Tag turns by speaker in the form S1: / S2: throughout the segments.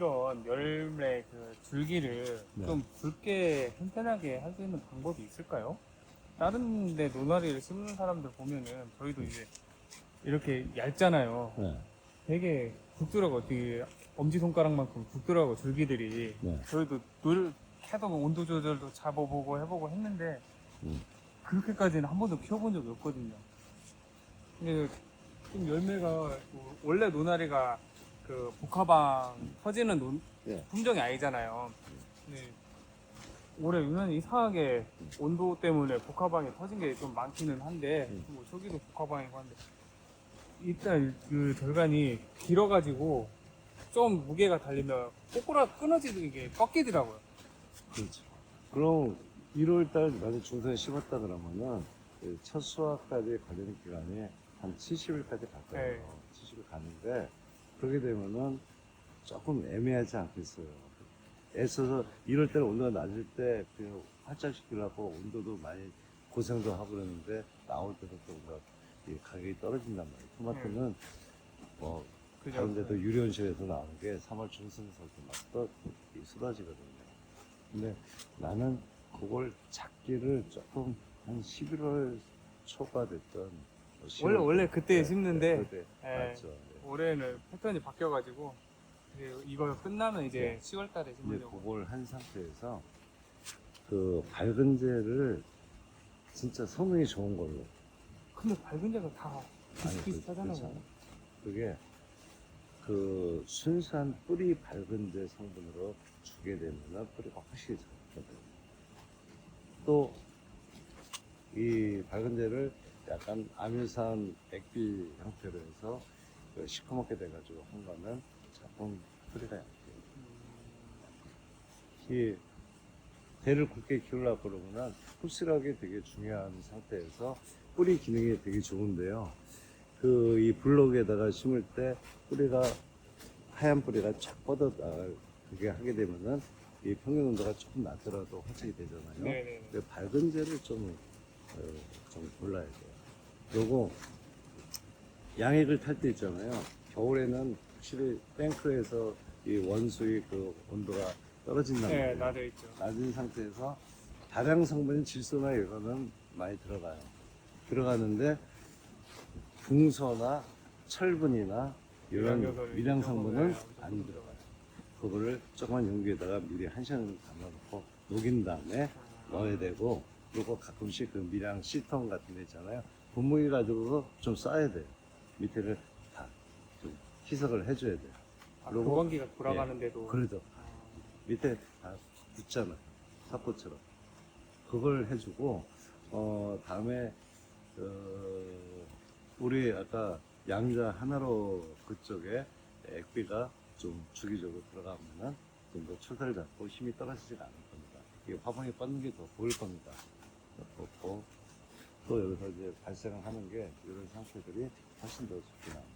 S1: 이런 열매 그 줄기를
S2: 네.
S1: 좀 굵게 튼튼하게 할 수 있는 방법이 있을까요? 다른 데 노나리를 심는 사람들 보면은 저희도 이제 이렇게 얇잖아요.
S2: 네.
S1: 되게 굵더라고. 되게 엄지손가락만큼 굵더라고 줄기들이.
S2: 네.
S1: 저희도 해보고 온도 조절도 잡아보고 해보고 했는데
S2: 음.
S1: 그렇게까지는 한 번도 키워본 적이 없거든요. 근데 좀 열매가 원래 노나리가 그 복화방 터지는
S2: 네.
S1: 품종이 아니잖아요. 근데 올해 유난히 이상하게 온도 때문에 복화방이 터진 게 좀 많기는 한데 뭐 저기도 복화방이고 한데 일단 그 절간이 길어가지고 좀 무게가 달리면 꼬꾸라 끊어지는 게 꺾이더라고요.
S2: 그렇죠. 그럼 1월달 만약 중선에 심었다 그러면은 그첫 수확까지 걸리는 기간이 한 70일까지 갈 거예요.
S1: 네.
S2: 70일 가는데 그렇게 되면은 조금 애매하지 않겠어요. 애써서 1월달 온도가 낮을 때 그 활짝 시키려고 온도도 많이 고생도 하고 그러는데 나올 때도 또 뭔가 가격이 떨어진단 말이에요. 토마토는 뭐
S1: 그죠?
S2: 다른 데도 유리온실에서 나오는 게 3월 중순서부터 막 쏟아지거든요. 근데 나는 그걸 잡기를 조금 한 11월 초가 됐던 뭐
S1: 원래 그때 심는데
S2: 그때
S1: 예.
S2: 맞죠. 네.
S1: 올해는 패턴이 바뀌어가지고 이거 끝나면 이제
S2: 네.
S1: 10월 달에
S2: 이제
S1: 심으려고.
S2: 그걸 한 상태에서 그 밝은제를 진짜 성능이 좋은 걸로
S1: 근데 밝은 데가 다
S2: 아니,
S1: 비슷비슷하잖아요.
S2: 그렇지 않아요. 그게 그 순수한 뿌리 밝은제 성분으로 주게 되면 뿌리가 확실히 작거든요. 또 이 밝은제를 약간 아밀산 액비 형태로 해서 그 시커멓게 돼가지고 한 거는 작품 뿌리가 약해요. 이 대를 굵게 키우려고 그러면 흡수력이 되게 중요한 상태에서 뿌리 기능이 되게 좋은데요. 그 이 블록에다가 심을 때 뿌리가 하얀 뿌리가 쫙 뻗어 나가게 하게 되면은 이 평균 온도가 조금 낮더라도 활착이 되잖아요.
S1: 네네네.
S2: 근데 밝은 재를 좀 골라야 돼요. 그리고 양액을 탈 때 있잖아요. 겨울에는 확실히 탱크에서 이 원수의 그 온도가 떨어진단
S1: 네,
S2: 말이에요.
S1: 나도 있죠.
S2: 낮은 상태에서 다량 성분인 질소나 이거는 많이 들어가요. 들어가는데 붕소나 철분이나 이런 미량 성분은 안 들어가요. 그거를 조그만 용기에다가 미리 1시간 담아놓고 녹인 다음에 넣어야 되고, 그리고 가끔씩 그 미량 시통 같은 데 있잖아요. 분무기 가지고 좀 싸야 돼요. 밑에를 다 좀 희석을 해줘야 돼요. 그리고
S1: 교환기가 돌아가는데도.
S2: 그래도 밑에 다 붙잖아요. 사포처럼. 그걸 해주고, 다음에, 우리 아까 양자 하나로 그쪽에 액비가 좀 주기적으로 들어가면은 좀 더 초사를 잡고 힘이 떨어지지 않을 겁니다. 이게 화분이 뻗는 게 더 보일 겁니다. 뻗고, 또 여기서 이제 발생하는 게 이런 상태들이 훨씬 더 좋게 나옵니다.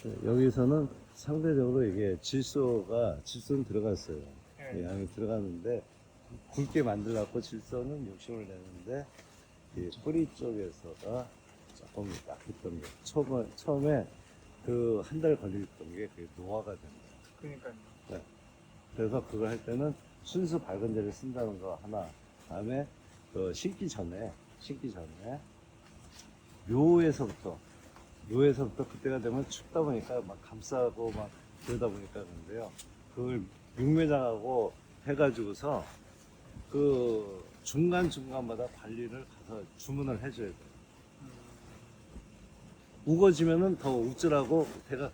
S2: 네, 여기서는 상대적으로 이게 질소는 들어갔어요.
S1: 네.
S2: 양이 들어갔는데 굵게 만들려고 질소는 욕심을 내는데 이 뿌리 쪽에서가 조금 약했던 게 처음에 그 한 달 걸렸던 게 그게 노화가 된 거예요.
S1: 그러니까요.
S2: 네. 그래서 그걸 할 때는 순수 밝은제를 쓴다는 거 하나, 다음에 그 심기 전에 묘에서부터 그때가 되면 춥다 보니까 막 감싸고 막 그러다 보니까 그런데요. 그걸 육매장하고 해가지고서 그 중간중간마다 관리를 가서 주문을 해줘야 돼요. 우거지면은 더 우쭐하고 대가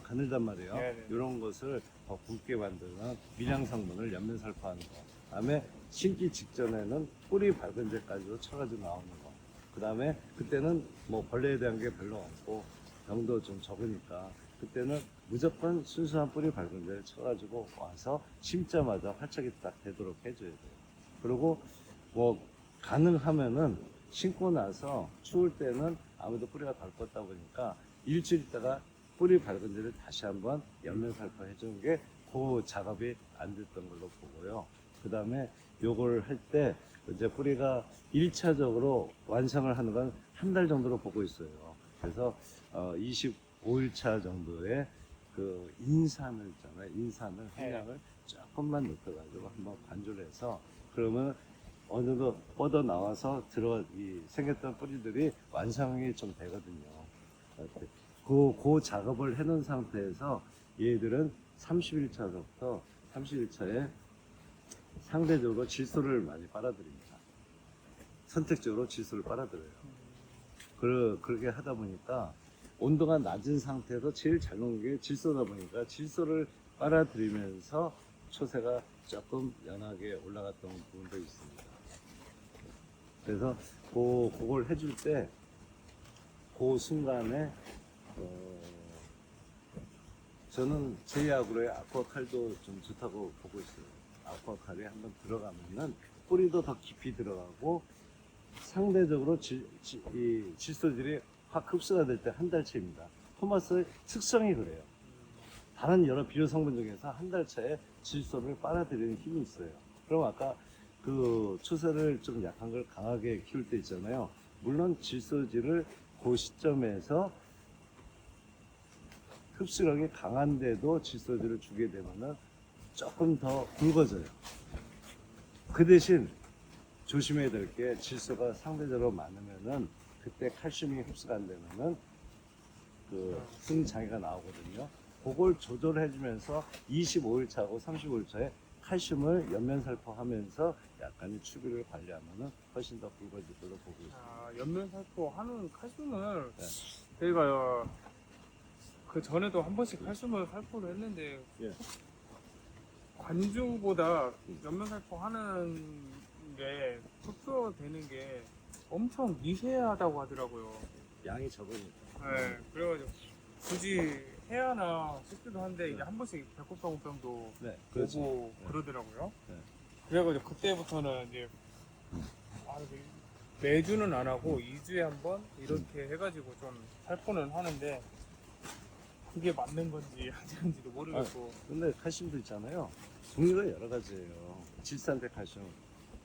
S2: 가늘단 말이에요.
S1: 네네.
S2: 이런 것을 더 굵게 만드는 미량 성분을 연면살포하는 거. 그다음에 심기 직전에는 뿌리 밝은제까지도 쳐가지고 나오는 거. 그다음에 그때는 뭐 벌레에 대한 게 별로 없고 병도 좀 적으니까 그때는 무조건 순수한 뿌리 밝은제를 쳐가지고 와서 심자마자 활착이 딱 되도록 해줘야 돼요. 그리고 뭐 가능하면은 심고 나서 추울 때는 아무래도 뿌리가 덜 뻗다 보니까 일주일 있다가 뿌리 밝은제를 다시 한번 연면 살포 해주는 게 그 작업이 안 됐던 걸로 보고요. 그 다음에 요걸 할 때 이제 뿌리가 1차적으로 완성을 하는 건 한 달 정도로 보고 있어요. 그래서 25 5일차 정도의 그 인산을 있잖아요. 인산을
S1: 네.
S2: 한량을 조금만 넣어가지고 한번 관조를 해서 그러면 어느 정도 뻗어 나와서 이 생겼던 뿌리들이 완성이 좀 되거든요. 그 작업을 해놓은 상태에서 얘들은 30일차부터 30일차에 상대적으로 질소를 많이 빨아들입니다. 선택적으로 질소를 빨아들여요. 그렇게 하다 보니까 온도가 낮은 상태에서 제일 잘 녹는 게 질소다 보니까 질소를 빨아들이면서 초세가 조금 연하게 올라갔던 부분도 있습니다. 그래서 그걸 해줄 때 그 순간에 저는 제이아그로의 아쿠아칼도 좀 좋다고 보고 있어요. 아쿠아칼이 한번 들어가면은 뿌리도 더 깊이 들어가고 상대적으로 이 질소질이 확 흡수가 될 때 한 달치입니다. 토마스의 특성이 그래요. 다른 여러 비료 성분 중에서 한 달 차에 질소를 빨아들이는 힘이 있어요. 그럼 아까 그 초세를 좀 약한 걸 강하게 키울 때 있잖아요. 물론 질소질을 그 시점에서 흡수력이 강한데도 질소질을 주게 되면은 조금 더 굵어져요. 그 대신 조심해야 될 게 질소가 상대적으로 많으면은 그때 칼슘이 흡수가 안 되면은 그 승장애가 나오거든요. 그걸 조절해 주면서 25일 차하고 35일 차에 칼슘을 연면살포하면서 약간의 추비를 관리하면은 훨씬 더 굵어질 걸로 보고 있습니다.
S1: 아, 연면살포 하는 칼슘을
S2: 네.
S1: 저희가 그 전에도 한 번씩 칼슘을 살포를 했는데
S2: 예.
S1: 관주보다 연면살포 하는 게 흡수되는 게 엄청 미세하다고 하더라고요.
S2: 양이 적으니까.
S1: 네, 그래가지고 굳이 해야나 싶기도 한데 이제
S2: 네.
S1: 한 번씩 배꼽사고병도
S2: 네, 그렇죠.
S1: 오고
S2: 네.
S1: 그러더라고요.
S2: 네.
S1: 그래가지고 그때부터는 이제 매주는 안 하고 2주에 한 번 이렇게 해가지고 좀 살포는 하는데 그게 맞는 건지 안 되는지도 모르겠고.
S2: 근데 칼슘도 있잖아요. 종류가 여러 가지예요. 질산태 칼슘,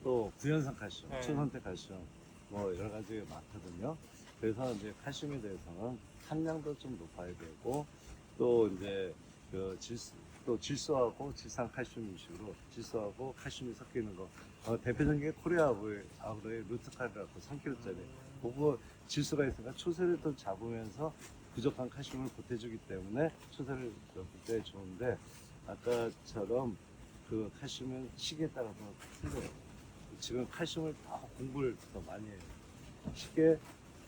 S2: 또 구연산 칼슘,
S1: 네.
S2: 초산태 칼슘, 뭐 여러 가지가 많거든요. 그래서 이제 칼슘에 대해서는 함량도 좀 높아야 되고, 또 이제 그 질소하고 질산 칼슘 음식으로 질소하고 칼슘이 섞이는 거. 대표적인 게 코리아하고의 루트칼이라고 3kg짜리. 그거 질소가 있으니까 초세를 또 잡으면서 부족한 칼슘을 보태주기 때문에 초세를 넣을 때 좋은데, 아까처럼 그 칼슘은 시기에 따라서 틀려요. 지금 칼슘을 더 공부를 더 많이 해요. 쉽게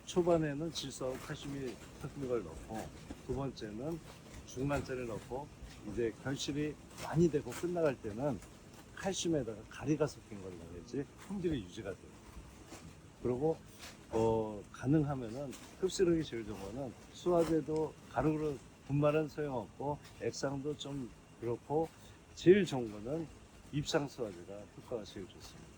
S2: 초반에는 질소하고 칼슘이 섞인 걸 넣고, 두 번째는 중간짜리를 넣고, 이제 결실이 많이 되고 끝나갈 때는 칼슘에다가 가리가 섞인 걸 넣어야지 품질이 유지가 돼요. 그리고 가능하면은 흡수력이 제일 좋은 거는 수화제도 가루로 분말은 소용없고 액상도 좀 그렇고, 제일 좋은 거는 입상 수화제가 효과가 제일 좋습니다.